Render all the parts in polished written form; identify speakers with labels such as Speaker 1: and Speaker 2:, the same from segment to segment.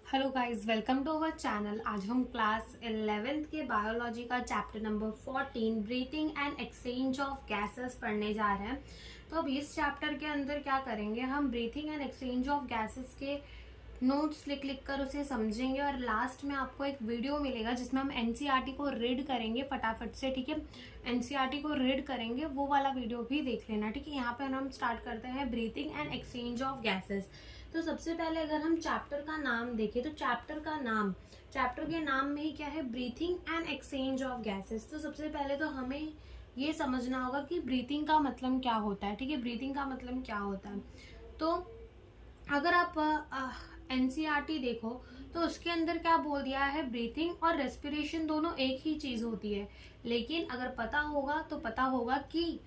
Speaker 1: Hello guys, welcome to our channel. आज हम class 11th के बायोलॉजी का chapter number 14 breathing and exchange of gases पढ़ने जा रहे हैं। तो अब इस चैप्टर के अंदर क्या करेंगे, हम breathing and exchange of gases के नोट्स लिख कर उसे समझेंगे और लास्ट में आपको एक वीडियो मिलेगा जिसमें हम एनसीईआरटी को रीड करेंगे फटाफट से। ठीक है, एनसीईआरटी को रीड करेंगे, वो वाला वीडियो भी देख लेना। ठीक है, यहाँ पे हम स्टार्ट करते हैं breathing and exchange of gases. तो सबसे पहले अगर हम चैप्टर का नाम देखें तो चैप्टर के नाम में ही क्या है, breathing and exchange of gases. तो सबसे पहले तो हमें ये समझना होगा कि ब्रीथिंग का मतलब क्या होता है। ठीक है, ब्रीथिंग का मतलब क्या होता है। तो अगर आप एनसीईआरटी देखो तो उसके अंदर क्या बोल दिया है, ब्रीथिंग और रेस्पिरेशन दोनों एक ही चीज होती है। लेकिन अगर पता होगा तो पता होगा कि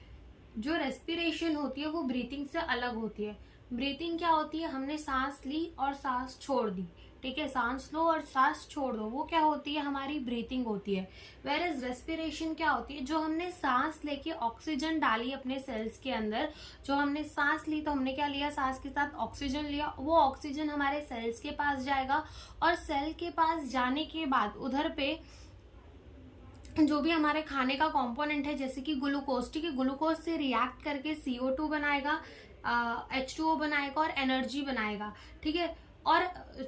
Speaker 1: जो रेस्पिरेशन होती है वो ब्रीथिंग से अलग होती है। ब्रीथिंग क्या होती है, हमने सांस ली और सांस छोड़ दी। ठीक है, सांस लो और सांस छोड़ दो, वो क्या होती है, हमारी ब्रीथिंग होती है। वेयर इज रेस्पिरेशन क्या होती है, जो हमने सांस लेके ऑक्सीजन डाली अपने सेल्स के अंदर, जो हमने सांस ली तो हमने क्या लिया, सांस के साथ ऑक्सीजन लिया, वो ऑक्सीजन हमारे सेल्स के पास जाएगा और सेल के पास जाने के बाद उधर पे जो भी हमारे खाने का कंपोनेंट है जैसे कि ग्लूकोज, ठीक है, ग्लूकोज से रिएक्ट करके CO2 बनाएगा, H2O बनाएगा और एनर्जी बनाएगा। ठीक है, और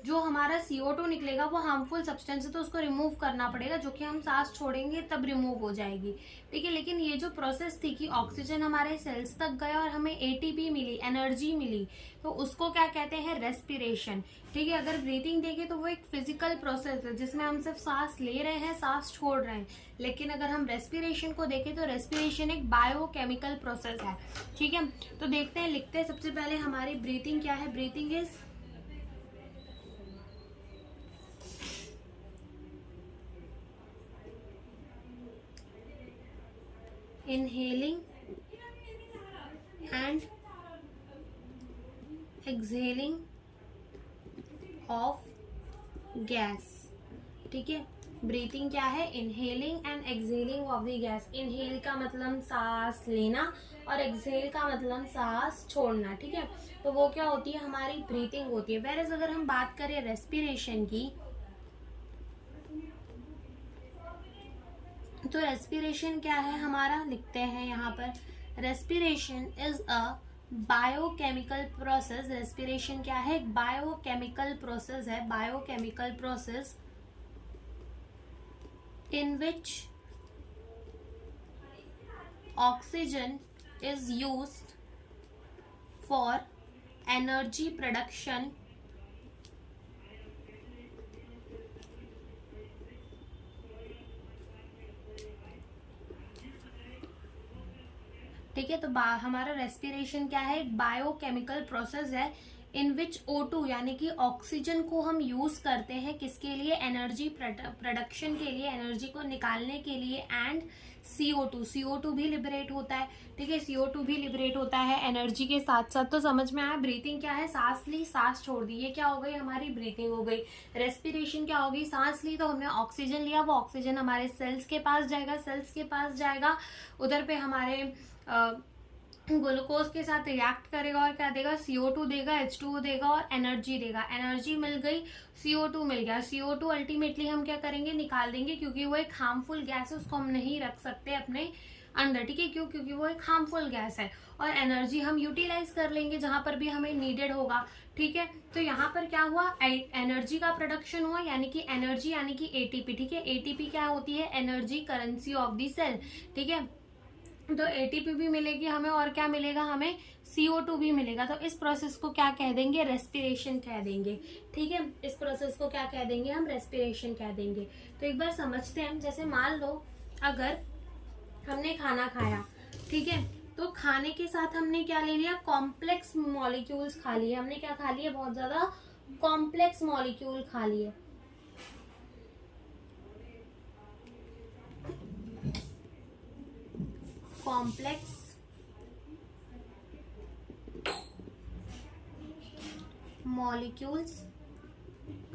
Speaker 1: जो हमारा CO2 निकलेगा वो हार्मफुल सब्सटेंस है तो उसको रिमूव करना पड़ेगा, जो कि हम सांस छोड़ेंगे तब रिमूव हो जाएगी। ठीक है, लेकिन ये जो प्रोसेस थी कि ऑक्सीजन हमारे सेल्स तक गया और हमें ATP मिली, एनर्जी मिली, तो उसको क्या कहते हैं, रेस्पिरेशन। ठीक है, अगर ब्रीथिंग देखें तो वो एक फिजिकल प्रोसेस है जिसमें हम सिर्फ सांस ले रहे हैं, सांस छोड़ रहे हैं। लेकिन अगर हम रेस्पिरेशन को देखें तो रेस्पिरेशन एक बायोकेमिकल प्रोसेस है। ठीक है, तो देखते हैं, लिखते हैं सबसे पहले हमारी ब्रीथिंग क्या है। Breathing is inhaling and exhaling of gas। ठीक है, ब्रीथिंग क्या है, inhaling and exhaling of the gas. Inhale का मतलब सांस लेना और एक्सहेल का मतलब सांस छोड़ना। ठीक है, तो वो क्या होती है, हमारी ब्रीथिंग होती है। वेरएज अगर हम बात करें रेस्पिरेशन की, तो रेस्पिरेशन क्या है हमारा, लिखते हैं यहाँ पर, respiration is a biochemical process. Respiration क्या है, बायोकेमिकल प्रोसेस है, biochemical process in which oxygen is used for energy production ठीक है, तो हमारा रेस्पिरेशन क्या है, एक बायोकेमिकल प्रोसेस है इन विच O2 यानी कि ऑक्सीजन को हम यूज करते हैं किसके लिए, एनर्जी प्रोडक्शन के लिए, एनर्जी को निकालने के लिए, एंड CO2 भी लिबरेट होता है। ठीक है, CO2 भी लिबरेट होता है एनर्जी के साथ साथ। तो समझ में आया, ब्रीथिंग क्या है, सांस ली सांस छोड़ दी, ये क्या हो गई, हमारी ब्रीथिंग हो गई। रेस्पिरेशन क्या होगी, सांस ली तो हमने ऑक्सीजन लिया, वो ऑक्सीजन हमारे सेल्स के पास जाएगा, सेल्स के पास जाएगा, उधर पे हमारे ग्लूकोज के साथ रिएक्ट करेगा और क्या देगा, CO2 देगा, H2O देगा और एनर्जी देगा। एनर्जी मिल गई, CO2 मिल गया, CO2 अल्टीमेटली हम क्या करेंगे, निकाल देंगे, क्योंकि वो एक हार्मफुल गैस है, उसको हम नहीं रख सकते अपने अंदर। ठीक है, क्यों, क्योंकि वो एक हार्मफुल गैस है। और एनर्जी हम यूटिलाइज कर लेंगे जहां पर भी हमें नीडेड होगा। ठीक है, तो यहाँ पर क्या हुआ, एनर्जी का प्रोडक्शन हुआ, यानी कि एनर्जी यानी कि ATP। ठीक है, ATP क्या होती है, energy currency of the cell. ठीक है, तो ATP भी मिलेगी हमें और क्या मिलेगा, हमें CO2 भी मिलेगा। तो इस प्रोसेस को क्या कह देंगे, रेस्पिरेशन कह देंगे। ठीक है, इस प्रोसेस को क्या कह देंगे, हम रेस्पिरेशन कह देंगे। तो एक बार समझते हैं, जैसे मान लो अगर हमने खाना खाया, ठीक है, तो खाने के साथ हमने क्या ले लिया, कॉम्प्लेक्स मॉलिक्यूल्स खा लिए। हमने क्या खा लिया, बहुत ज्यादा कॉम्प्लेक्स मॉलिक्यूल खा लिए। Complex molecules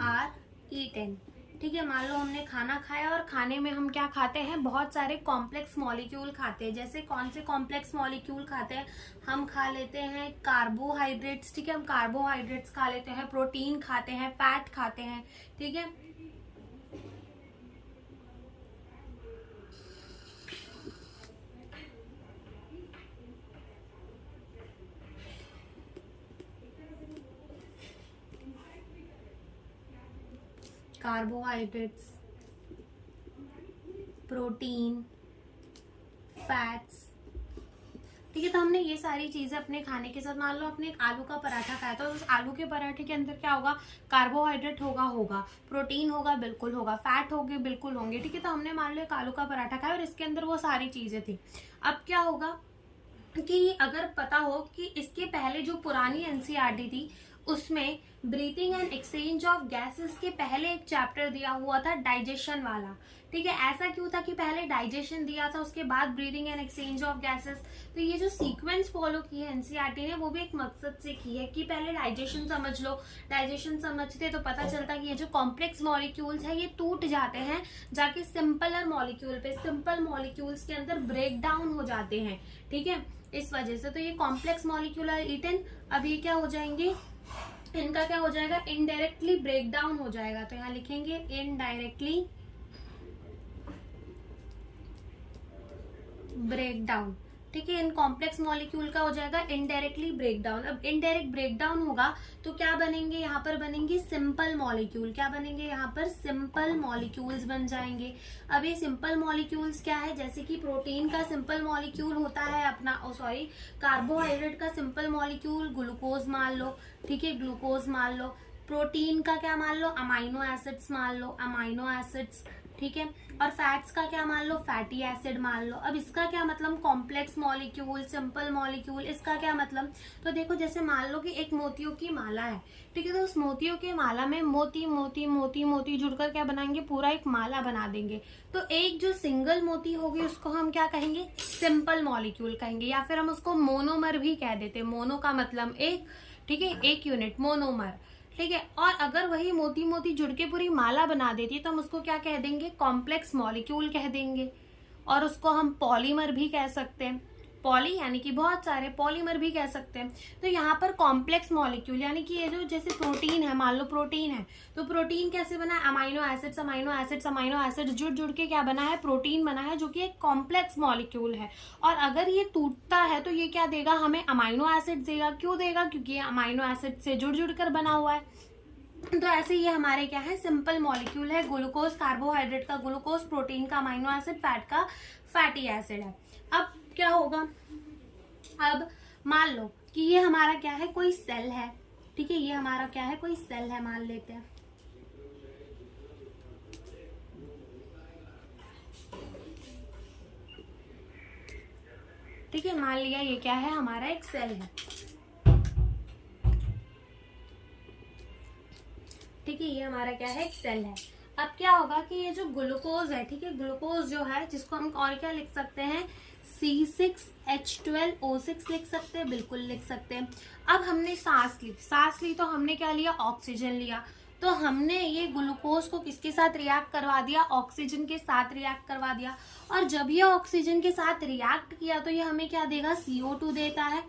Speaker 1: are eaten। ठीक है, मान लो हमने खाना खाया और खाने में हम क्या खाते हैं, बहुत सारे कॉम्प्लेक्स मॉलिक्यूल खाते हैं। जैसे कौन से कॉम्प्लेक्स मॉलिक्यूल खाते हैं, हम खा लेते हैं कार्बोहाइड्रेट्स। ठीक है, हम कार्बोहाइड्रेट्स खा लेते हैं, प्रोटीन खाते हैं, फैट खाते हैं। ठीक है, कार्बोहाइड्रेट्स, प्रोटीन, फैट्स। ठीक है, तो हमने ये सारी चीजें अपने खाने के साथ, मान लो आपने एक आलू का पराठा खाया तो उस आलू के पराठे के अंदर क्या होगा, कार्बोहाइड्रेट होगा, प्रोटीन होगा, बिल्कुल होगा, फैट होंगे, बिल्कुल होंगे। ठीक है, तो हमने मान लो एक आलू का पराठा खाया और इसके अंदर वो सारी चीजें थी। अब क्या होगा कि अगर पता हो कि इसके पहले जो पुरानी एनसीईआरटी थी उसमें breathing and exchange of gases के पहले एक चैप्टर दिया हुआ था डाइजेशन वाला। ठीक है, ऐसा क्यों था कि पहले डाइजेशन दिया था, उसके बाद breathing and exchange of gases. तो ये जो सीक्वेंस फॉलो की है एनसीईआरटी ने, वो भी एक मकसद से की है कि पहले डाइजेशन समझ लो। डाइजेशन समझते तो पता चलता कि ये जो कॉम्प्लेक्स मॉलिक्यूल्स है ये टूट जाते हैं जाके सिंपलर मॉलिक्यूल पे, सिंपल मॉलिक्यूल्स के अंदर ब्रेक डाउन हो जाते हैं। ठीक है, इस वजह से तो ये कॉम्प्लेक्स मॉलिक्यूल आर ईटन। अब ये क्या हो जाएंगे, इनका क्या हो जाएगा, इनडायरेक्टली ब्रेक डाउन हो जाएगा। तो यहाँ लिखेंगे इनडायरेक्टली ब्रेक डाउन। ठीक है, इन कॉम्प्लेक्स मॉलिक्यूल का हो जाएगा इनडायरेक्टली ब्रेक डाउन। अब इनडायरेक्ट ब्रेक डाउन होगा तो क्या बनेंगे, यहाँ पर बनेंगे सिंपल मॉलिक्यूल। क्या बनेंगे, यहाँ पर सिंपल मॉलिक्यूल्स बन जाएंगे। अब ये सिंपल मॉलिक्यूल्स क्या है, जैसे कि प्रोटीन का सिंपल मॉलिक्यूल होता है अपना, कार्बोहाइड्रेट का सिंपल मॉलिक्यूल ग्लूकोज मान लो। ठीक है, ग्लूकोज मान लो। प्रोटीन का क्या मान लो, अमाइनो एसिड्स मान लो, अमाइनो एसिड्स। ठीक है, और फैट्स का क्या मान लो, फैटी एसिड मान लो। अब इसका क्या मतलब, कॉम्प्लेक्स मॉलिक्यूल, सिंपल मॉलिक्यूल, इसका क्या मतलब। तो देखो, जैसे मान लो कि एक मोतियों की माला है। ठीक है, तो उस मोतियों की माला में मोती मोती मोती मोती जुड़कर क्या बनाएंगे, पूरा एक माला बना देंगे। तो एक जो सिंगल मोती होगी उसको हम क्या कहेंगे, सिंपल मॉलिक्यूल कहेंगे, या फिर हम उसको मोनोमर भी कह देते हैं। मोनो का मतलब एक, ठीक है, एक यूनिट, मोनोमर। ठीक है, और अगर वही मोती मोती जुड़ के पूरी माला बना देती तो हम उसको क्या कह देंगे, कॉम्प्लेक्स मॉलिक्यूल कह देंगे। और उसको हम पॉलीमर भी कह सकते हैं। पॉली यानी कि बहुत सारे, पॉलीमर भी कह सकते हैं। तो यहाँ पर कॉम्प्लेक्स मॉलिक्यूल यानी कि ये जो जैसे प्रोटीन है, मान लो प्रोटीन है, तो प्रोटीन कैसे बना है, amino acids amino acids amino acids जुड़ जुड़ के क्या बना है, प्रोटीन बना है, जो कि एक कॉम्प्लेक्स मॉलिक्यूल है। और अगर ये टूटता है तो ये क्या देगा, हमें अमाइनो एसिड देगा। क्यों देगा, क्योंकि ये अमाइनो एसिड से जुड़ जुड़ कर बना हुआ है। तो ऐसे ये हमारे क्या है, सिंपल मॉलिक्यूल है। ग्लूकोज कार्बोहाइड्रेट का ग्लूकोज, प्रोटीन का अमाइनो एसिड, फैट का फैटी एसिड है। अब क्या होगा, अब मान लो कि ये हमारा क्या है, कोई सेल है। ठीक है, ये हमारा क्या है, कोई सेल है मान लेते हैं। ठीक है, मान लिया ये क्या है, हमारा एक सेल है। ठीक है, ये हमारा क्या है, एक सेल है। अब क्या होगा कि ये जो ग्लूकोज है, ठीक है, ग्लूकोज जो है जिसको हम और क्या लिख सकते हैं, C6H12O6 लिख सकते हैं, बिल्कुल लिख सकते हैं। अब हमने सांस ली तो हमने क्या लिया, ऑक्सीजन लिया। तो हमने ये ग्लूकोज को किसके साथ रिएक्ट करवा दिया, ऑक्सीजन के साथ रिएक्ट करवा दिया। और जब ये ऑक्सीजन के साथ रिएक्ट किया तो ये हमें क्या देगा, CO2 देता है,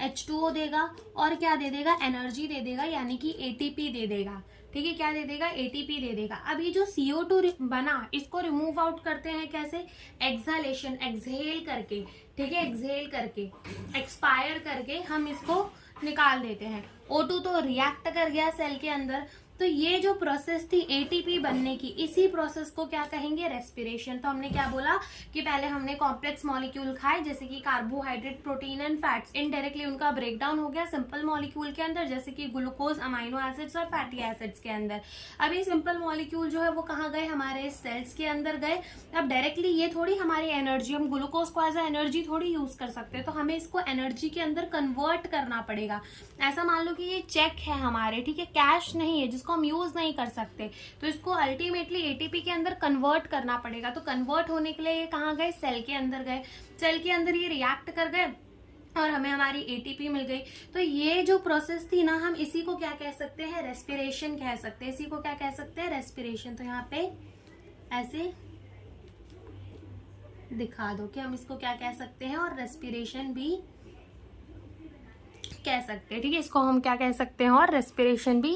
Speaker 1: H2O देगा, और क्या दे देगा, एनर्जी दे देगा, यानी कि ATP दे देगा। ठीक है, क्या दे देगा, ATP दे देगा। अब ये जो CO2 बना, इसको रिमूव आउट करते हैं कैसे, एक्सहेलेशन, एक्सहेल करके। ठीक है, एक्सहेल करके, एक्सपायर करके हम इसको निकाल देते हैं। O2 तो रिएक्ट कर गया सेल के अंदर। तो ये जो प्रोसेस थी ATP बनने की, इसी प्रोसेस को क्या कहेंगे, रेस्पिरेशन। तो हमने क्या बोला कि पहले हमने कॉम्प्लेक्स मॉलिक्यूल खाए, जैसे कि carbohydrate, protein and fats, indirectly उनका ब्रेकडाउन हो गया सिंपल मॉलिक्यूल के अंदर, जैसे कि ग्लूकोज, अमाइनो एसिड्स और फैटी एसिड्स के अंदर। अब ये सिंपल मॉलिक्यूल जो है वो कहाँ गए, हमारे सेल्स के अंदर गए। अब डायरेक्टली ये थोड़ी हमारी एनर्जी, हम ग्लूकोज को एज ए एनर्जी थोड़ी यूज कर सकते हैं, तो हमें इसको एनर्जी के अंदर कन्वर्ट करना पड़ेगा। ऐसा मान लो कि ये चेक है हमारे, ठीक है, कैश नहीं है जिसको हम यूज नहीं कर सकते, तो इसको अल्टीमेटली ATP के अंदर कन्वर्ट करना पड़ेगा। तो कन्वर्ट होने के लिए ये कहाँ गए, सेल के अंदर गए। सेल के अंदर ये रिएक्ट कर गए, और हमें हमारी एटीपी मिल गई। तो ये जो प्रोसेस थी ना, हम इसी को क्या कह सकते हैं, रेस्पिरेशन कह सकते हैं। इसी को क्या कह सकते हैं, रेस्पिरेशन। तो यहाँ पे ऐसे दिखा दो कि हम इसको क्या कह सकते हैं, और रेस्पिरेशन भी कह सकते हैं। ठीक है, इसको हम क्या कह सकते हैं, और रेस्पिरेशन भी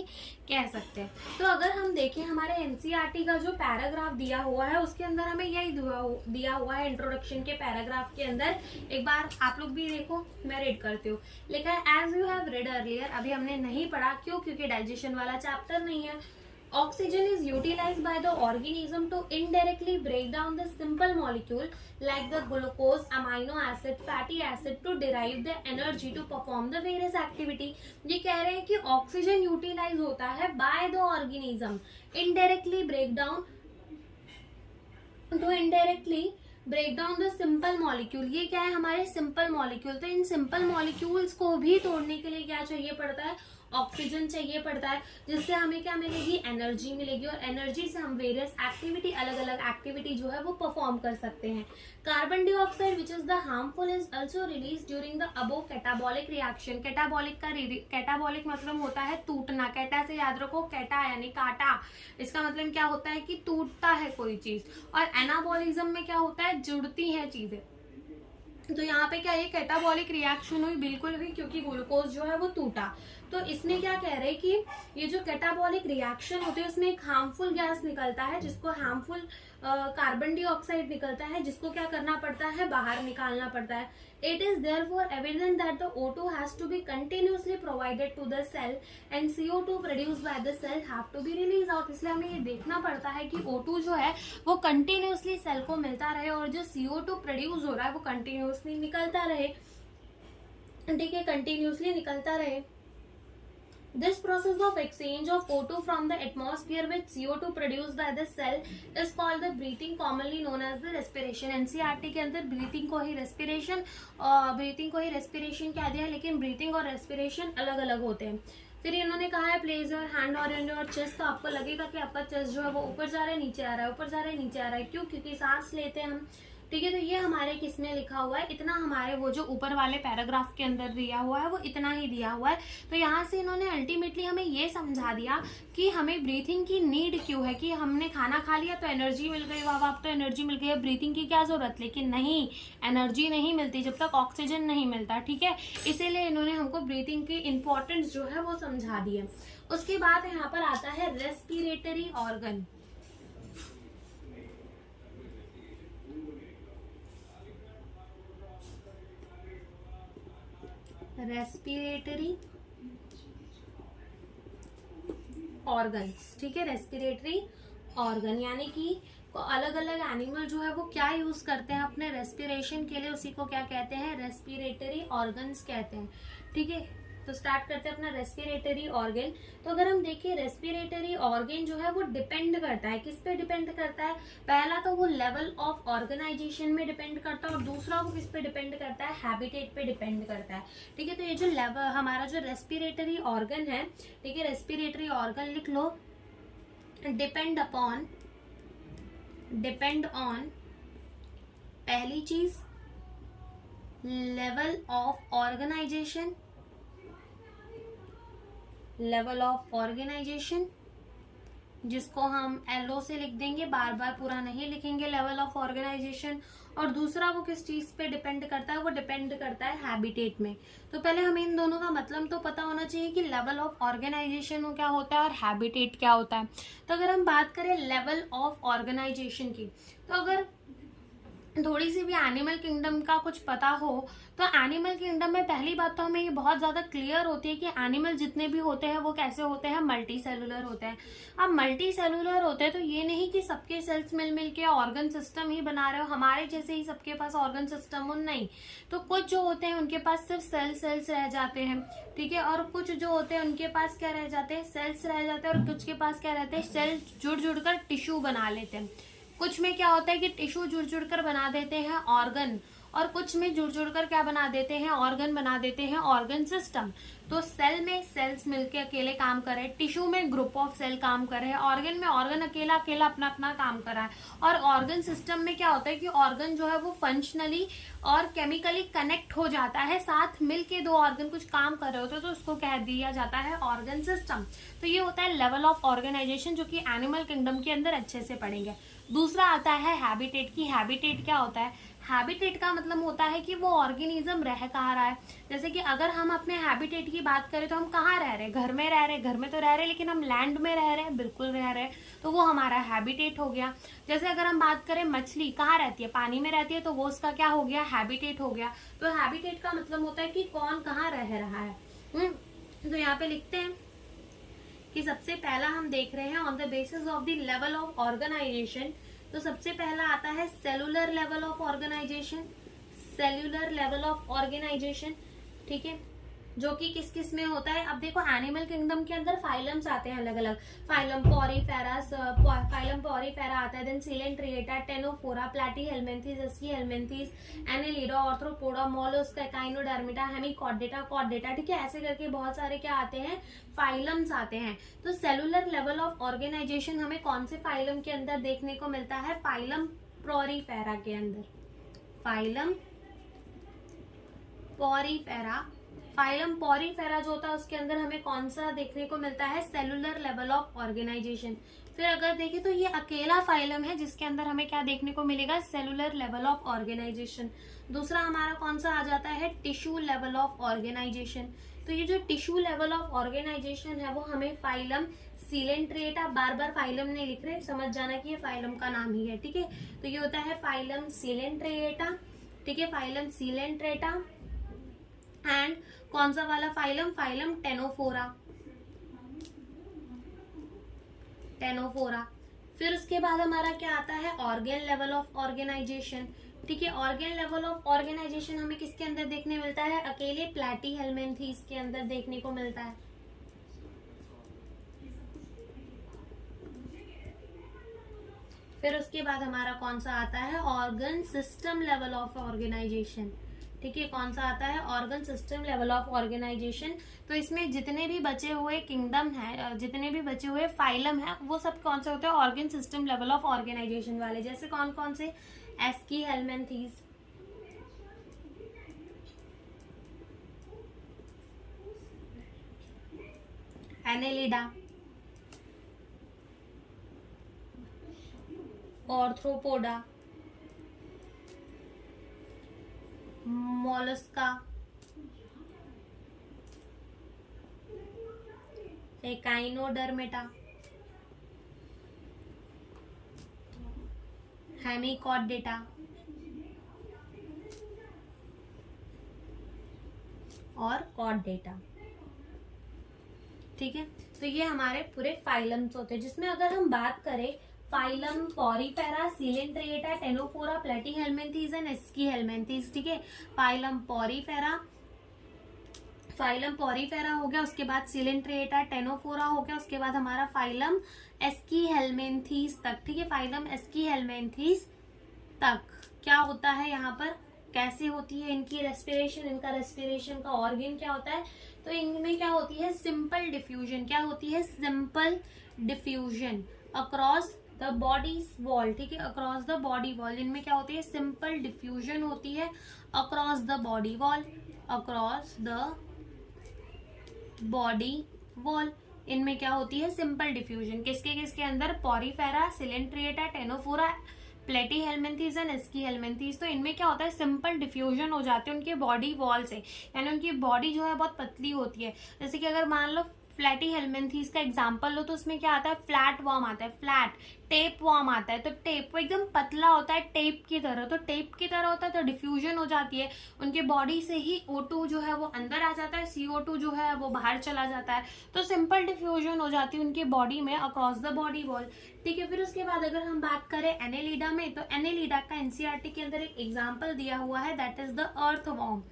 Speaker 1: कह सकते हैं। तो अगर हम देखें हमारे एनसीईआरटी का जो पैराग्राफ दिया हुआ है, उसके अंदर हमें यही दिया हुआ है। इंट्रोडक्शन के पैराग्राफ के अंदर एक बार आप लोग भी देखो, मैं रीड करती हूँ। लिखा है, as you have read earlier, अभी हमने नहीं पढ़ा, क्यों, क्योंकि डाइजेशन वाला चैप्टर नहीं है। Oxygen is utilized by the organism to indirectly break down the simple molecule like the glucose, amino acid, fatty acid to derive the energy to perform the various activity। ये कह रहे हैं कि oxygen utilise होता है by the organism, indirectly break down to indirectly break down the simple molecule. ये क्या है, हमारे सिंपल मॉलिक्यूल। तो इन सिंपल मॉलिक्यूल्स को भी तोड़ने के लिए क्या चाहिए पड़ता है, ऑक्सीजन चाहिए पड़ता है, जिससे हमें क्या मिलेगी, एनर्जी मिलेगी। और एनर्जी से हम वेरियस एक्टिविटी, अलग अलग एक्टिविटी जो है वो परफॉर्म कर सकते हैं। Carbon dioxide which is the harmful is also release during the above catabolic reaction. Catabolic मतलब होता है टूटना। कैटा से याद रखो, कैटा यानी काटा, इसका मतलब क्या होता है कि टूटता है कोई चीज। और एनाबॉलिज्म में क्या होता है, जुड़ती है चीजें। तो यहाँ पे क्या, ये कैटाबॉलिक रिएक्शन हुई, बिल्कुल हुई, क्योंकि ग्लूकोज जो है वो टूटा। तो इसमें क्या कह रहे हैं कि ये जो कैटाबॉलिक रिएक्शन होती है, उसमें एक हार्मफुल गैस निकलता है, जिसको हार्मफुल कार्बन डाइऑक्साइड निकलता है, जिसको क्या करना पड़ता है, बाहर निकालना पड़ता है। It is therefore evident that the O2 has to be continuously provided to the cell and CO2 produced by the cell have to be release out. इसलिए हमें ये देखना पड़ता है कि O2 जो है वो कंटिन्यूअसली सेल को मिलता रहे, और जो CO2 प्रोड्यूस हो रहा है वो कंटिन्यूअसली निकलता रहे। ठीक है, कंटिन्यूअसली निकलता रहे। This process of exchange of O2 from the atmosphere with CO2 produced by the cell is called the breathing, commonly known as the respiration। NCERT के अंदर ब्रीथिंग को ही रेस्पिरेशन क्या दिया है, लेकिन ब्रीथिंग और रेस्पिरेशन अलग अलग होते हैं। फिर इन्होंने कहा है प्लेस योर हैंड और इन योर चेस्ट। तो आपको लगेगा कि आपका चेस्ट जो है वो ऊपर जा रहा है, नीचे आ रहा है, ऊपर जा रहा है, नीचे आ रहा है। क्यों, क्योंकि सांस लेते हैं हम। ठीक है, तो ये हमारे किसमें लिखा हुआ है, इतना हमारे वो जो ऊपर वाले पैराग्राफ के अंदर दिया हुआ है वो इतना ही दिया हुआ है। तो यहाँ से इन्होंने अल्टीमेटली हमें ये समझा दिया कि हमें ब्रीथिंग की नीड क्यों है, कि हमने खाना खा लिया तो एनर्जी मिल गई, वाह वाह, तो एनर्जी मिल गई, अब ब्रीथिंग की क्या जरूरत। लेकिन नहीं, एनर्जी नहीं मिलती जब तक ऑक्सीजन नहीं मिलता। ठीक है, इसीलिए इन्होंने हमको ब्रीथिंग की इंपॉर्टेंस जो है वो समझा दी है। उसके बाद यहाँ पर आता है रेस्पिरेटरी ऑर्गन। Respiratory organs. ठीक है, रेस्पिरेटरी ऑर्गन यानी कि अलग अलग एनिमल जो है वो क्या यूज करते हैं अपने रेस्पिरेशन के लिए, उसी को क्या कहते हैं, रेस्पिरेटरी ऑर्गन्स कहते हैं। ठीक है, तो स्टार्ट करते हैं अपना रेस्पिरेटरी ऑर्गन। तो अगर हम देखें रेस्पिरेटरी ऑर्गन जो है वो डिपेंड करता है, किस पे डिपेंड करता है, पहला तो वो लेवल ऑफ ऑर्गेनाइजेशन में डिपेंड करता है, और दूसरा वो किस पे डिपेंड करता है, हैबिटेट पे डिपेंड करता है। ठीक है, तो ये जो लेवल हमारा जो रेस्पिरेटरी ऑर्गन है, ठीक है, रेस्पिरेटरी ऑर्गन लिख लो, डिपेंड ऑन पहली चीज लेवल ऑफ ऑर्गेनाइजेशन, जिसको हम LO से लिख देंगे, बार बार पूरा नहीं लिखेंगे, लेवल ऑफ ऑर्गेनाइजेशन। और दूसरा वो किस चीज पे डिपेंड करता है, वो डिपेंड करता है हैबिटेट में। तो पहले हमें इन दोनों का मतलब तो पता होना चाहिए कि लेवल ऑफ ऑर्गेनाइजेशन क्या होता है और हैबिटेट क्या होता है। तो अगर हम बात करें लेवल ऑफ ऑर्गेनाइजेशन की, तो अगर थोड़ी सी भी एनिमल किंगडम का कुछ पता हो, तो एनिमल किंगडम में पहली बात तो हमें ये बहुत ज्यादा क्लियर होती है कि एनिमल जितने भी होते हैं वो कैसे होते हैं, मल्टी सेलुलर होते हैं। अब मल्टी सेलुलर होते हैं तो ये नहीं कि सबके सेल्स मिल मिल के ऑर्गन सिस्टम ही बना रहे हो, हमारे जैसे ही सबके पास ऑर्गन सिस्टम हो, नहीं। तो कुछ जो होते हैं उनके पास सिर्फ सेल्स रह जाते हैं। ठीक है, और कुछ जो होते हैं उनके पास क्या रह जाते हैं, सेल्स रह जाते हैं, और कुछ के पास क्या रहते हैं, सेल्स जुड़ कर टिश्यू बना लेते हैं। कुछ में क्या होता है कि टिश्यू जुड़ कर बना देते हैं ऑर्गन, और कुछ में जुड़ जुड़ कर क्या बना देते हैं, ऑर्गन बना देते हैं, ऑर्गन सिस्टम। तो सेल में सेल्स मिलके अकेले काम कर रहे हैं, टिश्यू में ग्रुप ऑफ सेल काम कर रहे हैं, ऑर्गन में ऑर्गन अकेला अकेला अपना अपना काम कर रहा है। और ऑर्गन सिस्टम में क्या होता है कि ऑर्गन जो है वो फंक्शनली और केमिकली कनेक्ट हो जाता है, साथ मिलके दो ऑर्गन कुछ काम कर रहे होते हैं, तो उसको कह दिया जाता है ऑर्गन सिस्टम। तो ये होता है लेवल ऑफ ऑर्गेनाइजेशन, जो कि एनिमल किंगडम के अंदर अच्छे से पढ़ेंगे। दूसरा आता है हैबिटेट की। हैबिटेट क्या होता है, हैबिटेट का मतलब होता है कि वो ऑर्गेनिज्म रह कहाँ रहा है। जैसे कि अगर हम अपने हैबिटेट की बात करें तो हम कहाँ रह रहे हैं, घर में रह रहे हैं, घर में तो रह रहे हैं, लेकिन हम लैंड में रह रहे हैं, बिल्कुल रह रहे हैं, तो वो हमारा हैबिटेट हो गया। जैसे अगर हम बात करें मछली कहाँ रहती है, पानी में रहती है, तो वो उसका क्या हो गया, हैबिटेट हो गया। तो हैबिटेट का मतलब होता है कि कौन कहाँ रह रहा है। तो यहाँ पे लिखते हैं कि सबसे पहला हम देख रहे हैं on the basis of the level of organisation. तो सबसे पहला आता है cellular level of organisation. Cellular level of organisation, ठीक है, जो कि किस किस में होता है। अब देखो एनिमल किंगडम के अंदर फाइलम्स आते हैं अलग अलग, फाइलम पॉरीफेरा, फाइलम पॉरीफेरा आता है, then Coelenterata, Ctenophora, Platyhelminthes, Aschelminthes, Annelida, Arthropoda, Mollusca, Echinodermata, Hemichordata, Chordata, ठीक है, ऐसे करके बहुत सारे क्या आते हैं, फाइलम्स आते हैं। तो सेलुलर लेवल ऑफ ऑर्गेनाइजेशन हमें कौन से फाइलम के अंदर देखने को मिलता है, फाइलम पॉरीफेरा के अंदर, फाइलम पॉरीफेरा। फाइलम पॉरीफेरा जो होता है उसके अंदर हमें कौन सा देखने को मिलता है, सेलुलर लेवल ऑफ ऑर्गेनाइजेशन। फिर अगर देखें तो ये अकेला फाइलम है जिसके अंदर हमें क्या देखने को मिलेगा, सेलुलर लेवल ऑफ ऑर्गेनाइजेशन। दूसरा हमारा कौन सा आ जाता है, टिश्यू लेवल ऑफ ऑर्गेनाइजेशन। तो ये जो टिश्यू लेवल ऑफ ऑर्गेनाइजेशन है वो हमें फाइलम सिलेंट्रिएटा, बार बार फाइलम नहीं लिख रहे, समझ जाना कि ये फाइलम का नाम ही है, ठीक है। तो ये होता है फाइलम सिलेंट्रिएटा, ठीक है, फाइलम सिलेंट्रेटा। एंड कौन सा वाला फाइलम, फाइलम टेनोफोरा, टेनोफोरा। फिर उसके बाद हमारा क्या आता है, ऑर्गन लेवल ऑफ ऑर्गेनाइजेशन, ठीक है। ऑर्गन लेवल ऑफ ऑर्गेनाइजेशन हमें किसके अंदर देखने मिलता है, अकेले प्लैटीहेल्मिन्थीज के अंदर देखने को मिलता है। फिर उसके बाद हमारा कौन सा आता है, organ system level of organisation, ठीक है, कौन सा आता है, organ system level of organisation. तो इसमें जितने भी बचे हुए किंगडम है, जितने भी बचे हुए फाइलम है, वो सब कौन से होते हैं, organ system level of organisation वाले। जैसे कौन कौन से, Aschelminthes, Annelida, Arthropoda, Mollusca, Echinodermata, Hemichordata और कॉर्डेटा, ठीक है। तो ये हमारे पूरे फाइलम्स होते हैं, जिसमें अगर हम बात करें phylum Porifera, Coelenterata, Ctenophora, Platyhelminthes and एस्कीहेल्मिन्थीज, ठीक है। फाइलम पॉरीफेरा, फाइलम पॉरीफेरा हो गया, उसके बाद सिलेंट्रिएटा, टेनोफोरा हो गया, उसके बाद हमारा फाइलम एस्कीहेल्मिन्थीज तक, ठीक है, फाइलम एस्कीहेल्मिन्थीज तक क्या होता है यहाँ पर, कैसे होती है इनकी रेस्पिरेशन, इनका रेस्पिरेशन का ऑर्गन क्या होता है। तो इनमें क्या होती है, सिंपल डिफ्यूजन, क्या होती है, simple diffusion across the body wall, ठीक है, अक्रॉस द बॉडी वॉल। इनमें क्या होती है, सिंपल डिफ्यूजन होती है across the body wall, across the body wall. इनमें क्या होती है, सिंपल डिफ्यूजन, किसके किसके अंदर, Porifera, Coelenterata, Ctenophora, Platyhelminthes and एस्कीहेल्मिन्थीज। तो इनमें क्या होता है, सिंपल डिफ्यूजन हो जाते हैं उनके बॉडी वॉल से, यानी उनकी बॉडी जो है बहुत पतली होती है। जैसे कि अगर मान लो प्लैटीहेल्मिन्थीज का एग्जांपल लो, तो उसमें क्या आता है, फ्लैट वर्म आता है, फ्लैट टेप वर्म आता है। तो टेप वो एकदम पतला होता है टेप की तरह, तो टेप की तरह होता है, तो डिफ्यूजन हो जाती है उनके बॉडी से ही, O2 जो है वो अंदर आ जाता है, CO2 जो है वो बाहर चला जाता है। तो सिंपल डिफ्यूजन हो जाती है उनकी बॉडी में अक्रॉस द बॉडी वॉल, ठीक है। फिर उसके बाद अगर हम बात करें एनेलिडा में, तो एनेलिडा का NCERT के अंदर एक एग्जाम्पल दिया हुआ है, दैट इज द अर्थवॉर्म,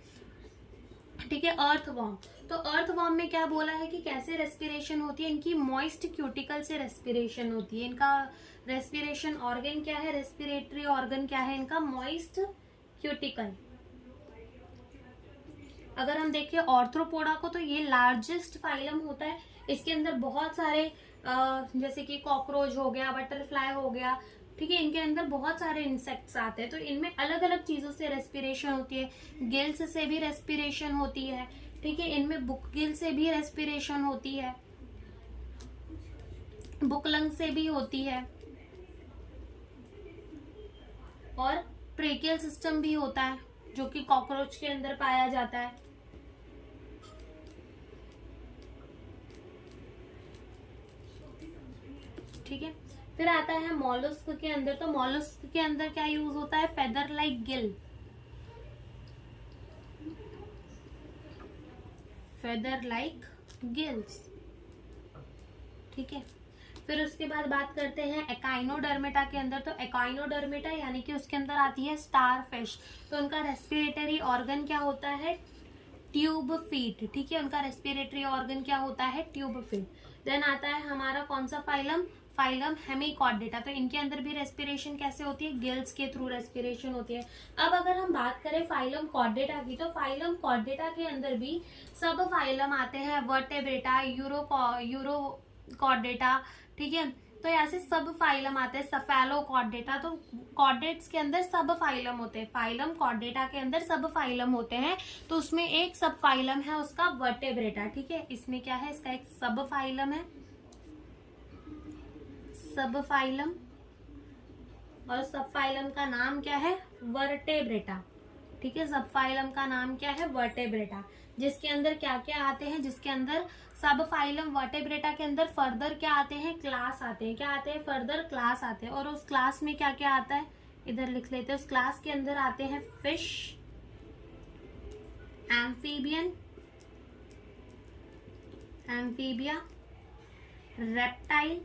Speaker 1: ठीक है, अर्थवॉर्म। तो अर्थवॉर्म में क्या बोला है कि कैसे रेस्पिरेशन होती है, इनकी मॉइस्ट क्यूटिकल से रेस्पिरेशन होती है। इनका रेस्पिरेशन ऑर्गन क्या है, रेस्पिरेटरी ऑर्गन क्या है इनका, मॉइस्ट क्यूटिकल, अगर हम देखें ऑर्थ्रोपोडा को तो ये लार्जेस्ट फाइलम होता है। इसके अंदर बहुत सारे जैसे कि कॉकरोच हो गया, बटरफ्लाई हो गया, ठीक है, इनके अंदर बहुत सारे इंसेक्ट्स आते हैं। तो इनमें अलग अलग चीजों से रेस्पिरेशन होती है। गिल्स से भी रेस्पिरेशन होती है, ठीक है, इनमें बुक गिल से भी रेस्पिरेशन होती है, बुक लंग से भी होती है, और ट्रेकियल सिस्टम भी होता है जो कि कॉकरोच के अंदर पाया जाता है। ठीक है, फिर आता है मॉलस्क के अंदर। तो मॉलस्क के अंदर क्या यूज होता है? Feather like Gill, feather like gills, ठीक है। फिर उसके बाद बात करते हैं एकाइनोडर्मेटा के अंदर। तो एकाइनोडर्मेटा यानी कि उसके अंदर आती है स्टार फिश। तो उनका रेस्पिरेटरी ऑर्गन क्या होता है? ट्यूब फीट, ठीक है, उनका रेस्पिरेटरी ऑर्गन क्या होता है? Tube feet. देन आता है हमारा कौन सा फाइलम? Phylum Hemichordata. तो इनके अंदर भी रेस्पिरेशन कैसे होती है? गिल्स के थ्रू रेस्पिरेशन होती है। अब अगर हम बात करें फाइलम कॉर्डेटा की, तो फाइलम कॉर्डेटा के अंदर भी सब फाइलम आते हैं, वर्टेब्रेटा, यूरोकॉर्डेटा, ठीक है। तो ऐसे सब फाइलम आते हैं, सफेलोकॉर्डेटा। तो कॉर्डेट्स के अंदर सब फाइलम होते हैं, फाइलम कॉर्डेटा के अंदर सब फाइलम होते हैं। तो उसमें एक सब फाइलम है उसका वर्टेब्रेटा, ठीक है। इसमें क्या है? इसका एक सब फाइलम है, सब फाइलम, और सब फाइलम का नाम क्या है? वर्टेब्रेटा, ठीक है। सब फाइलम का नाम क्या है? वर्टेब्रेटा। जिसके अंदर क्या क्या आते हैं? जिसके अंदर सब फाइलम वर्टेब्रेटा के अंदर फर्दर क्या आते हैं? क्लास आते हैं। क्या आते हैं? फर्दर क्लास आते हैं। और उस क्लास में क्या क्या आता है? इधर लिख लेते हैं। उस क्लास के अंदर आते हैं fish, amphibian, amphibia, reptile,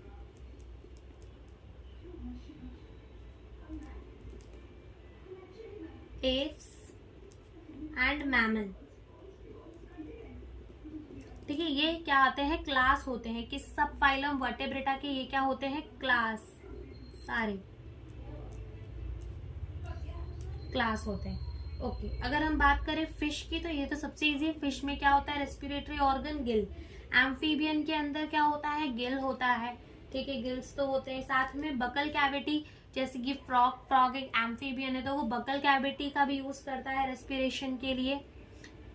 Speaker 1: apps and mammal, ठीक है। ये क्या आते हैं? क्लास होते हैं। किस सब फाइलम वर्टेब्रेटा के ये क्या होते हैं? क्लास, सारे क्लास होते हैं। ओके, अगर हम बात करें फिश की, तो ये तो सबसे इजी है। फिश में क्या होता है? Respiratory organ Gill. एम्फीबियन के अंदर क्या होता है? गिल होता है, ठीक है, गिल्स तो होते हैं। साथ में बकल कैविटी, जैसे कि फ्रॉग एक एम्फीबियन है तो वो बकल कैविटी का भी यूज करता है रेस्पिरेशन के लिए,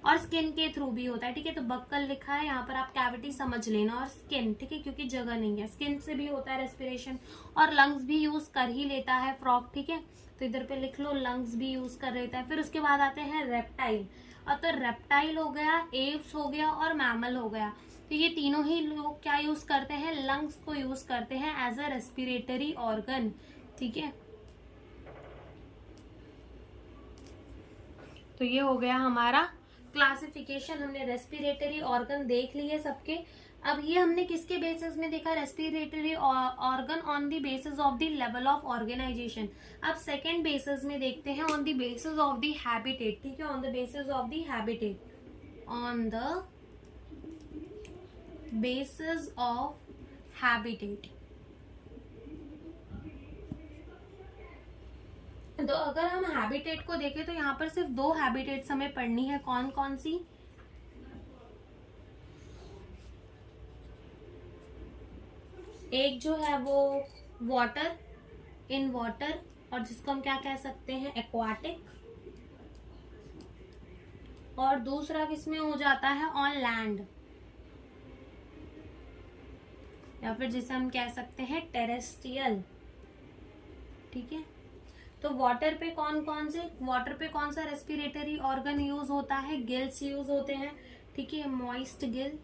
Speaker 1: और स्किन के थ्रू भी होता है, ठीक है। तो बक्कल लिखा है यहाँ पर, आप कैविटी समझ लेना, और स्किन, ठीक है, क्योंकि जगह नहीं है, स्किन से भी होता है रेस्पिरेशन। और लंग्स भी यूज कर ही लेता है फ्रॉग, ठीक है। तो इधर पे लिख लो, लंग्स भी यूज कर लेता है। फिर उसके बाद आते हैं रेप्टाइल। और तो रेप्टाइल हो गया, एप्स हो गया, और मैमल हो गया। तो ये तीनों ही लोग क्या यूज करते हैं? लंग्स को यूज करते हैं एज अ रेस्पिरेटरी ऑर्गन, ठीक है। तो ये हो गया हमारा क्लासिफिकेशन। हमने रेस्पिरेटरी ऑर्गन देख लिए सबके। अब ये हमने किसके बेसिस में देखा? Respiratory organ on the basis of the level of organisation. अब सेकेंड बेसिस में देखते हैं on the basis of the habitat, ठीक है, on the basis of the habitat, on the basis of habitat. तो अगर हम हैबिटेट को देखें तो यहाँ पर सिर्फ दो हैबिटेट्स हमें पढ़नी है। कौन कौन सी? एक जो है वो वाटर, इन वाटर, और जिसको हम क्या कह सकते हैं? एक्वाटिक। और दूसरा किसमें हो जाता है? ऑन लैंड, या फिर जिसे हम कह सकते हैं टेरेस्ट्रियल, ठीक है। तो वाटर पे कौन कौन से, वाटर पे कौन सा रेस्पिरेटरी ऑर्गन यूज होता है? गिल्स यूज होते हैं, ठीक है, moist Gill,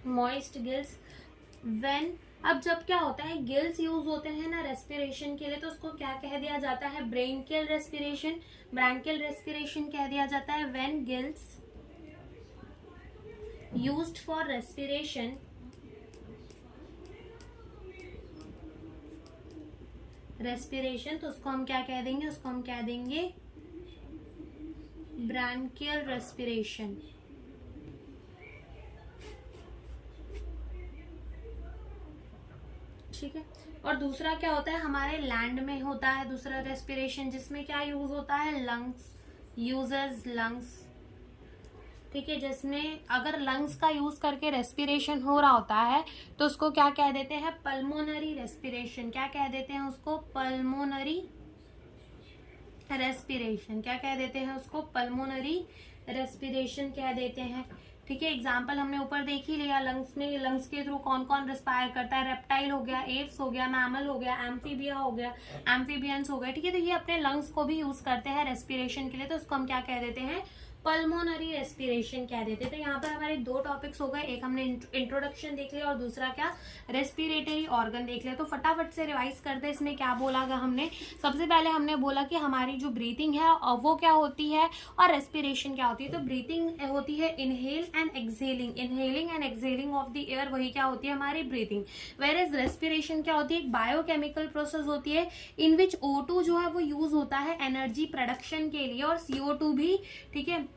Speaker 1: moist gills. When, अब जब क्या होता है, गिल्स यूज होते हैं ना रेस्पिरेशन के लिए, तो उसको क्या कह दिया जाता है? ब्रेंकियल रेस्पिरेशन, ब्रैंकियल रेस्पिरेशन कह दिया जाता है। When gills used for respiration, respiration, तो उसको हम क्या कह देंगे? उसको हम कह देंगे ब्रैंकियल रेस्पिरेशन, ठीक है। और दूसरा क्या होता है? हमारे लैंड में होता है दूसरा रेस्पिरेशन, जिसमें क्या यूज होता है? लंग्स, यूजेस लंग्स, ठीक है, जिसमें अगर लंग्स का यूज करके रेस्पिरेशन हो रहा होता है तो उसको क्या कह देते हैं, पल्मोनरी रेस्पिरेशन। क्या कह देते हैं उसको, पल्मोनरी रेस्पिरेशन। क्या कह देते हैं उसको, पल्मोनरी रेस्पिरेशन कह देते हैं। ठीक है, एग्जाम्पल हमने ऊपर देख ही लिया, लंग्स में, लंग्स के थ्रू कौन कौन रेस्पायर करता है, रेप्टाइल हो गया, एप्स हो गया, मैमल हो गया, एम्फीबिया हो गया, एम्फीबियंस हो गया। ठीक है, तो ये अपने लंग्स को भी यूज करते हैं रेस्पिरेशन के लिए, तो उसको हम क्या कह देते हैं, पल्मोनरी रेस्पिरेशन कह देते हैं। तो यहाँ पर हमारे दो टॉपिक्स हो गए, एक हमने इंट्रोडक्शन देख लिया और दूसरा क्या, रेस्पिरेटरी ऑर्गन देख लिया। तो फटाफट से रिवाइज करते हैं, इसमें क्या बोला गया हमने। सबसे पहले हमने बोला कि हमारी जो ब्रीथिंग है वो क्या होती है और रेस्पिरेशन क्या होती है। तो ब्रीथिंग होती है inhale and exhaling, inhaling and exhaling of the air, वही क्या होती है हमारी ब्रीथिंग। वेयर एज रेस्पिरेशन क्या होती है, एक बायोकेमिकल प्रोसेस होती है इन विच O2 जो है वो यूज होता है एनर्जी प्रोडक्शन के लिए, और CO2 भी, ठीक है,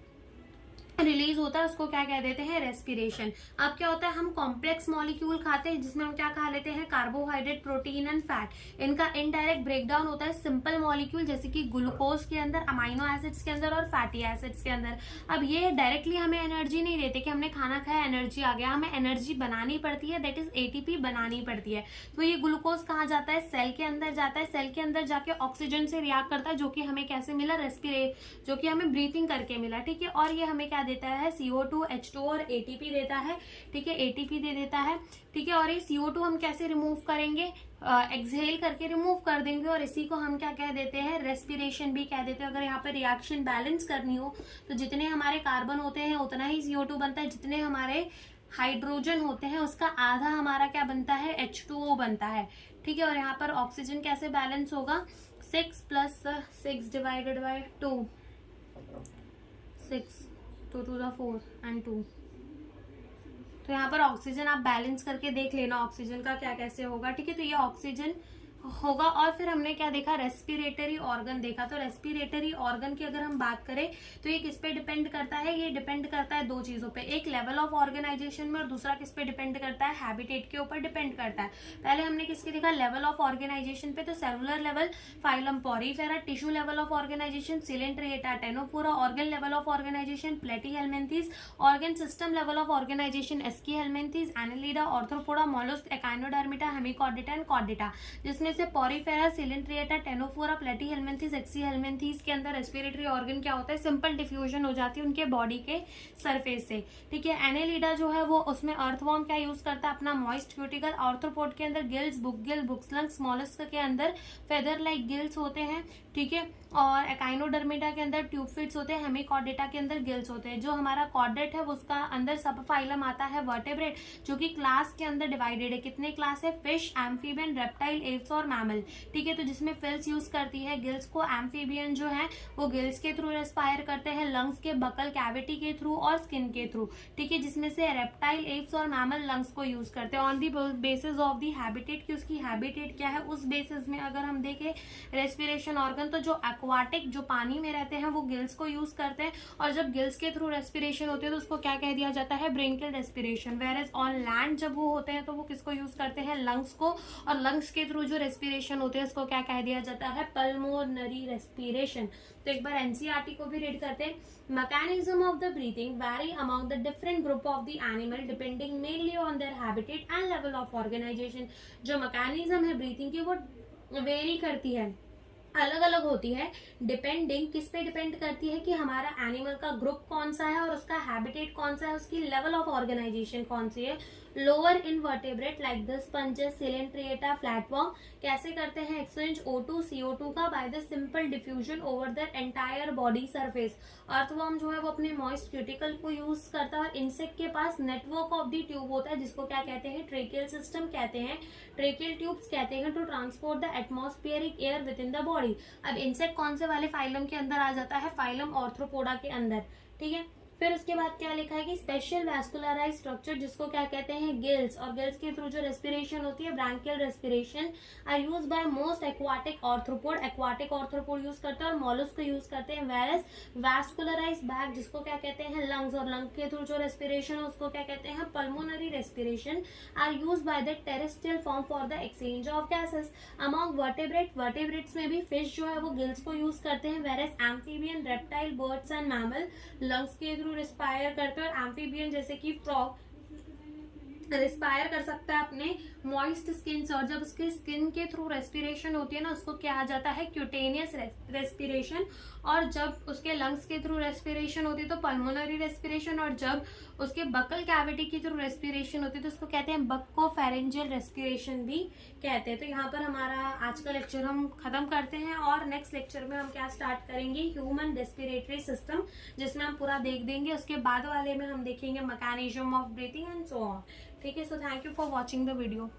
Speaker 1: रिलीज होता है, उसको क्या कह देते हैं, रेस्पिरेशन। अब क्या होता है, हम कॉम्प्लेक्स मॉलिक्यूल खाते हैं जिसमें हम क्या खा लेते हैं, कार्बोहाइड्रेट, प्रोटीन एंड फैट। इनका इनडायरेक्ट ब्रेकडाउन होता है सिंपल मॉलिक्यूल जैसे कि ग्लूकोज के अंदर, अमाइनो एसिड्स के अंदर और फैटी एसिड्स के अंदर। अब ये डायरेक्टली हमें एनर्जी नहीं देते कि हमने खाना खाया एनर्जी आ गया, हमें एनर्जी बनानी पड़ती है, दैट इज ATP बनानी पड़ती है। तो ये ग्लूकोज कहाँ जाता है, सेल के अंदर जाता है, सेल के अंदर जाके ऑक्सीजन से रिएक्ट करता है, जो कि हमें कैसे मिला, जो कि हमें ब्रीथिंग करके मिला। ठीक है, और ये हमें क्या देता है, CO2, H2 और ATP देता है। ठीक है, ATP दे देता है। ठीक है, और ये CO2 हम कैसे रिमूव करेंगे, एक्सहेल करके रिमूव कर देंगे, और इसी को हम क्या कह देते हैं, रेस्पिरेशन भी कह देते हैं। अगर यहाँ पे रिएक्शन बैलेंस करनी हो तो जितने हमारे कार्बन होते हैं उतना ही CO2 बनता है, जितने हमारे हाइड्रोजन होते हैं उसका आधा हमारा क्या बनता है, H2O बनता है। ठीक है, और यहाँ पर ऑक्सीजन कैसे बैलेंस होगा, 6 + 6 divided by 2, 6 2 to the 4 and 2। तो यहाँ पर ऑक्सीजन आप बैलेंस करके देख लेना ऑक्सीजन का क्या कैसे होगा। ठीक है, तो ये ऑक्सीजन होगा। और फिर हमने क्या देखा, रेस्पिरेटरी ऑर्गन देखा। तो रेस्पिरेटरी ऑर्गन की अगर हम बात करें तो ये किस पे डिपेंड करता है, ये डिपेंड करता है दो चीजों पे, एक लेवल ऑफ ऑर्गेनाइजेशन में और दूसरा किस पे डिपेंड करता है, हैबिटेट के ऊपर डिपेंड करता है। पहले हमने किसके देखा, लेवल ऑफ ऑर्गेनाइजेशन पे। तो cellular level phylum Porifera, tissue level of organisation Coelenterata Ctenophora, organ level of organisation Platyhelminthes, organ system level of organisation Aschelminthes, Annelida, Arthropoda, mollusc, Echinodermata, Hemichordata and Chordata. जिसमें से Porifera, Coelenterata, Ctenophora, Platyhelminthes, Aschelminthes के अंदर respiratory organ क्या होता है, simple diffusion हो जाती है उनके बॉडी के सरफेस से। ठीक है, एनेलिडा जो है वो उसमें अर्थवॉर्म क्या यूज करता है, अपना मॉइस्ट क्यूटिकल। ऑर्थ्रोपोड के अंदर गिल्स, बुक गिल, बुक्सलंग्स, मॉलस्क के अंदर फेदर लाइक गिल्स होते हैं। ठीक है, और एकाइनोडर्मिटा के अंदर ट्यूब फिट्स होते हैं, हेमिकॉर्डेटा के अंदर गिल्स होते हैं। जो हमारा कॉर्डेट है वो उसका अंदर सब फाइलम आता है वर्टेब्रेट, जो कि क्लास के अंदर डिवाइडेड है। कितने क्लास है, फिश, एम्फीबियन, रेप्टाइल, एप्स और मैमल। ठीक है, तो जिसमें फिल्स यूज करती है गिल्स को। एम्फीबियन जो है वो गिल्स के थ्रू रेस्पायर करते हैं, लंग्स के बकल कैविटी के थ्रू और स्किन के थ्रू। ठीक है, जिसमें से रेप्टाइल, एप्स और मैमल लंग्स को यूज करते हैं on the basis of the habitat, कि उसकी हैबिटेट क्या है उस बेसिस में। अगर हम देखें रेस्पिरेशन ऑर्गन, तो जो एक्वाटिक, जो पानी में रहते हैं वो गिल्स को यूज करते हैं, और जब गिल्स के थ्रू रेस्पिरेशन होती है तो उसको क्या कह दिया जाता है, branchial respiration. Whereas on land जब वो होते हैं तो वो किसको यूज करते हैं, लंग्स को, और लंग्स के थ्रू जो रेस्पिरेशन होते हैं उसको क्या कह दिया जाता है, पल्मोनरी रेस्पिरेशन। तो एक बार एनसीईआरटी को भी रीड करते हैं। Mechanism of the breathing vary among the different group of the animal depending mainly on their habitat and level of organisation. जो मैकेनिज्म है ब्रीथिंग की वो वेरी करती है, अलग अलग होती है, डिपेंडिंग, किस पे डिपेंड करती है कि हमारा एनिमल का ग्रुप कौन सा है और उसका हैबिटेट कौन सा है, उसकी लेवल ऑफ ऑर्गेनाइजेशन कौन सी है। Lower invertebrate like the sponges, Coelenterata, flatworm कैसे करते हैं एक्सचेंज O2 CO2 का, by the simple diffusion over the entire body surface. Earthworm जो है वो अपने मॉइस्ट क्यूटिकल को यूज करता है, और इंसेक्ट के पास नेटवर्क ऑफ द ट्यूब होता है जिसको क्या कहते हैं, ट्रेकियल सिस्टम कहते हैं, ट्रेकियल ट्यूब्स कहते हैं, to transport the atmospheric air within the body. अब इंसेक्ट कौन से वाले फाइलम के अंदर आ जाता है, फाइलम ऑर्थ्रोपोडा के अंदर। ठीक है, फिर उसके बाद क्या लिखा है कि स्पेशल वैस्कुलराइज स्ट्रक्चर जिसको क्या कहते हैं, गिल्स, और गिल्स के थ्रू जो रेस्पिरेशन होती है branchial respiration are use by most aquatic arthropod, aquatic arthropod यूज करते हैं और मॉलस्क यूज करते हैं। वेरस वैस्कुलराइज बैग जिसको क्या कहते हैं, लंग्स, और लंग के थ्रू जो रेस्पिरेशन है उसको क्या कहते हैं, pulmonary respiration are use by the terrestrial form for the exchange of gases. Among vertebrate, vertebrates में भी फिश जो है वो गिल्स को यूज करते हैं, whereas amphibian, reptile, birds and mammal lungs के थ्रू रिस्पायर करते हैं, और एम्फीबियन जैसे कि फ्रॉग रिस्पायर कर सकता है अपने मॉइस्ट स्किन से, और जब उसके स्किन के थ्रू रेस्पिरेशन होती है ना, उसको क्या आ जाता है क्यूटेनियस रेस्पिरेशन, और जब उसके लंग्स के थ्रू रेस्पिरेशन होती है तो पल्मोनरी रेस्पिरेशन, और जब उसके बकल कैविटी के थ्रू रेस्पिरेशन होती है तो उसको कहते हैं बक्कोफेरेंजियल रेस्पिरेशन भी कहते हैं। तो यहाँ पर हमारा आज का लेक्चर हम खत्म करते हैं, और नेक्स्ट लेक्चर में हम क्या स्टार्ट करेंगे, ह्यूमन रेस्पिरेटरी सिस्टम, जिसमें हम पूरा देख देंगे। उसके बाद वाले में हम देखेंगे mechanism of breathing and so on. ठीक है, so thank you for watching the video.